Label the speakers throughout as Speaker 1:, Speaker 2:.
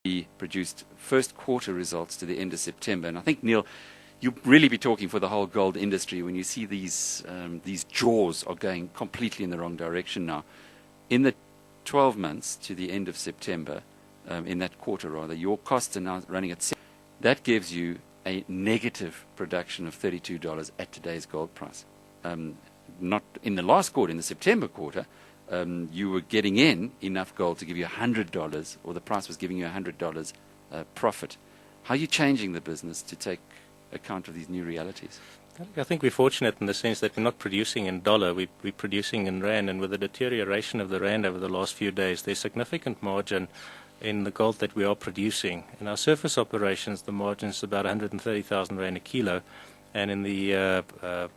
Speaker 1: We produced first quarter results to the end of September, and I think, Neil, you really be talking for the whole gold industry when you see these jaws are going completely in the wrong direction now. In the 12 months to the end of September, in that quarter rather, your costs are now running at that gives you a negative production of $32 at today's gold price. Not in the last quarter, in the September quarter, you were getting in enough gold to give you $100, or the price was giving you $100 profit. How are you changing the business to take account of these new realities?
Speaker 2: I think we're fortunate in the sense that we're not producing in dollar, we're producing in rand, and with the deterioration of the rand over the last few days, there's significant margin in the gold that we are producing. In our surface operations, the margin is about 130,000 rand a kilo, and in the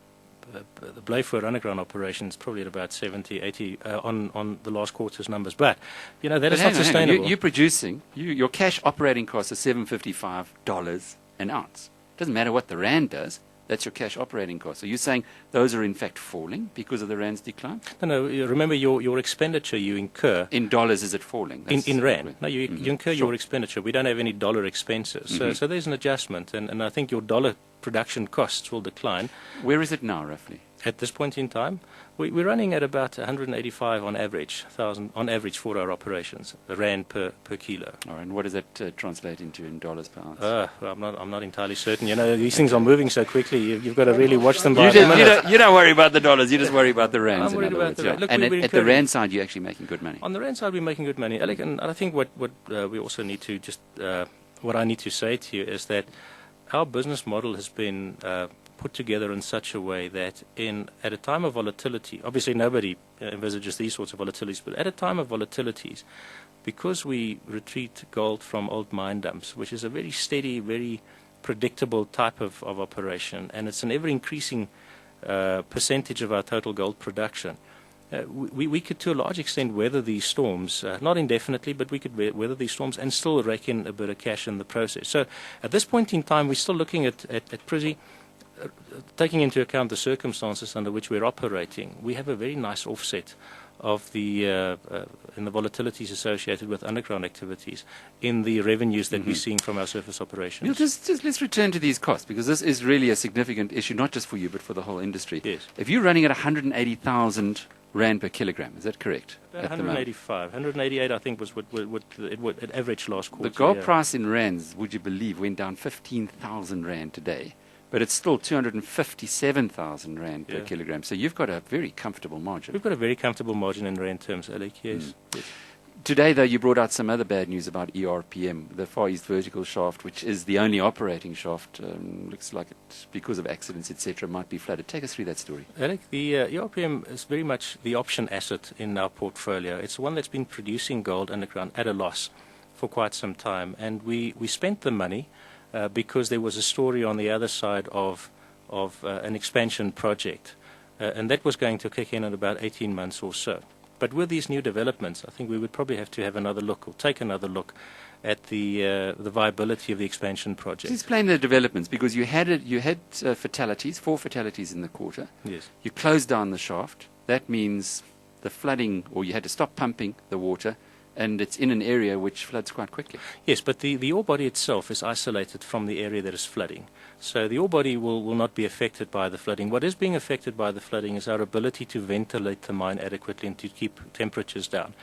Speaker 2: Blyvoor underground operations, probably at about 70, 80 on the last quarter's numbers. But, that is not sustainable.
Speaker 1: You're producing, your cash operating cost is $755 an ounce. Doesn't matter what the rand does. That's your cash operating cost. So you're saying those are in fact falling because of the rand's decline?
Speaker 2: No. Remember your expenditure you incur.
Speaker 1: In dollars, is it falling?
Speaker 2: In rand. No, you incur your expenditure. We don't have any dollar expenses. So there's an adjustment, and I think your dollar production costs will decline.
Speaker 1: Where is it now, roughly?
Speaker 2: At this point in time, we're running at about 185 on average, for our operations, the rand per kilo.
Speaker 1: All right, and what does that translate into in dollars per ounce?
Speaker 2: I'm not entirely certain. These things are moving so quickly. You've got to really watch them by the minute.
Speaker 1: You don't worry about the dollars. You just worry about the rands.
Speaker 2: I'm worried about the rand. Look,
Speaker 1: and at the rand side, you're actually making good money.
Speaker 2: On the rand side, we're making good money, Alec. And I think what we also need to what I need to say to you is that our business model has been put together in such a way that at a time of volatility, obviously nobody envisages these sorts of volatilities, but at a time of volatilities, because we retreat gold from old mine dumps, which is a very steady, very predictable type of operation, and it's an ever-increasing percentage of our total gold production, we could to a large extent weather these storms, not indefinitely, but we could weather these storms and still rake in a bit of cash in the process. So at this point in time, we're still looking at Prizzy, taking into account the circumstances under which we're operating. We have a very nice offset of the in the volatilities associated with underground activities in the revenues that we're seeing from our surface operations.
Speaker 1: Neil, just let's return to these costs, because this is really a significant issue, not just for you, but for the whole industry.
Speaker 2: Yes.
Speaker 1: If you're running at 180,000 rand per kilogram, is that correct?
Speaker 2: About 185, 188, I think was what it averaged last quarter.
Speaker 1: The gold price in rands, would you believe, went down 15,000 rand today. But it's still 257,000 rand per kilogram. So you've got a very comfortable margin.
Speaker 2: We've got a very comfortable margin in rand terms, Alec, yes. Yes.
Speaker 1: Today, though, you brought out some other bad news about ERPM, the Far East Vertical Shaft, which is the only operating shaft. Looks like it, because of accidents, etc., might be flooded. Take us through that story.
Speaker 2: Alec, the ERPM is very much the option asset in our portfolio. It's one that's been producing gold underground at a loss for quite some time. And we spent the money because there was a story on the other side of an expansion project. And that was going to kick in about 18 months or so. But with these new developments, I think we would probably have to have another look, or take another look at the viability of the expansion project.
Speaker 1: Just explain the developments, because you had fatalities, 4 fatalities in the quarter.
Speaker 2: Yes.
Speaker 1: You closed down the shaft. That means the flooding, or you had to stop pumping the water, and it's in an area which floods quite quickly.
Speaker 2: Yes, but the ore body itself is isolated from the area that is flooding. So the ore body will not be affected by the flooding. What is being affected by the flooding is our ability to ventilate the mine adequately and to keep temperatures down.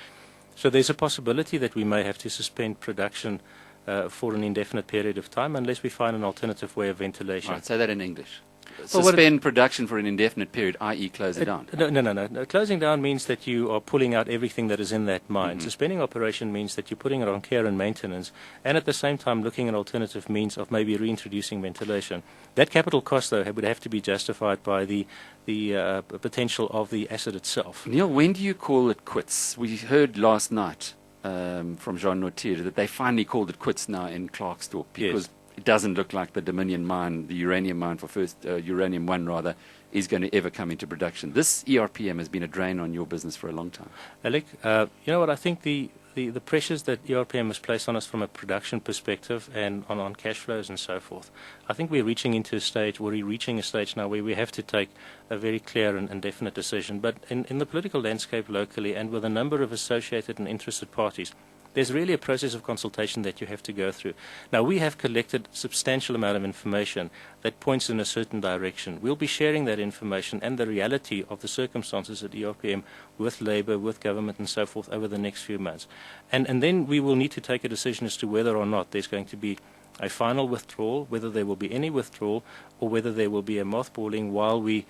Speaker 2: So there's a possibility that we may have to suspend production for an indefinite period of time unless we find an alternative way of ventilation.
Speaker 1: All right, say that in English. Suspend production for an indefinite period, i.e. close it down.
Speaker 2: No. Closing down means that you are pulling out everything that is in that mine. Suspending operation means that you're putting it on care and maintenance, and at the same time looking at alternative means of maybe reintroducing ventilation. That capital cost, though, would have to be justified by the potential of the asset itself.
Speaker 1: Neil, when do you call it quits? We heard last night from Jean Notier that they finally called it quits now in Klerksdorp, because it doesn't look like the Dominion mine, the uranium mine for uranium 1 rather, is going to ever come into production. This ERPM has been a drain on your business for a long time.
Speaker 2: Alec, you know what, I think the pressures that ERPM has placed on us from a production perspective and on cash flows and so forth, I think we're reaching a stage now where we have to take a very clear and definite decision. But in the political landscape locally, and with a number of associated and interested parties, there's really a process of consultation that you have to go through. Now, we have collected a substantial amount of information that points in a certain direction. We'll be sharing that information and the reality of the circumstances at ERPM with Labour, with government and so forth over the next few months. And then we will need to take a decision as to whether or not there's going to be a final withdrawal, whether there will be any withdrawal, or whether there will be a mothballing while we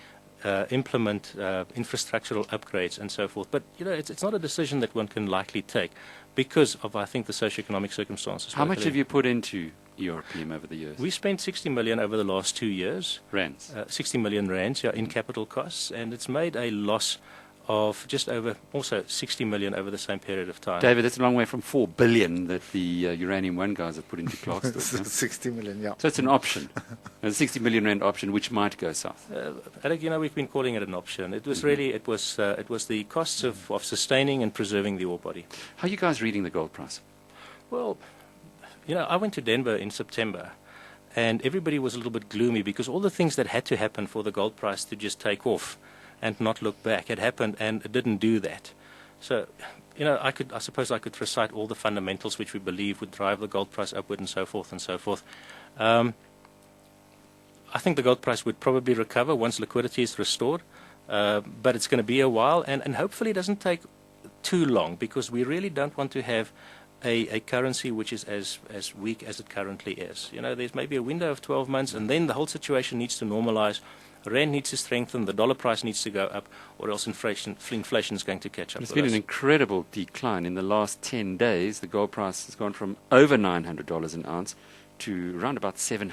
Speaker 2: implement infrastructural upgrades and so forth. But, it's not a decision that one can lightly take because of, I think, the socioeconomic circumstances.
Speaker 1: How much have you put into ERPM over the years?
Speaker 2: We spent 60 million over the last 2 years.
Speaker 1: Rands?
Speaker 2: 60 million rands, in capital costs, and it's made a loss of just over also 60 million over the same period of time.
Speaker 1: David, that's a long way from 4 billion that the Uranium One guys have put into Clarkston.
Speaker 3: 60 million, yeah.
Speaker 1: So it's an option, a 60 million rand option, which might go south.
Speaker 2: Alec, we've been calling it an option. It was really, it was the costs of sustaining and preserving the ore body.
Speaker 1: How are you guys reading the gold price?
Speaker 2: Well, I went to Denver in September, and everybody was a little bit gloomy because all the things that had to happen for the gold price to just take off and not look back had happened, and it didn't do that. So, I suppose I could recite all the fundamentals which we believe would drive the gold price upward and so forth and so forth. I think the gold price would probably recover once liquidity is restored, but it's going to be a while, and hopefully it doesn't take too long, because we really don't want to have a currency which is as weak as it currently is. There's maybe a window of 12 months, and then the whole situation needs to normalize. The rand needs to strengthen, the dollar price needs to go up, or else inflation is going to catch up.
Speaker 1: There's been an incredible decline. In the last 10 days, the gold price has gone from over $900 an ounce to around about $700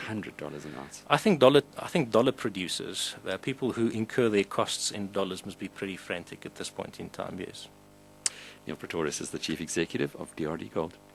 Speaker 1: an ounce.
Speaker 2: I think dollar producers, people who incur their costs in dollars, must be pretty frantic at this point in time, yes.
Speaker 1: Niel Pretorius is the Chief Executive of DRD Gold.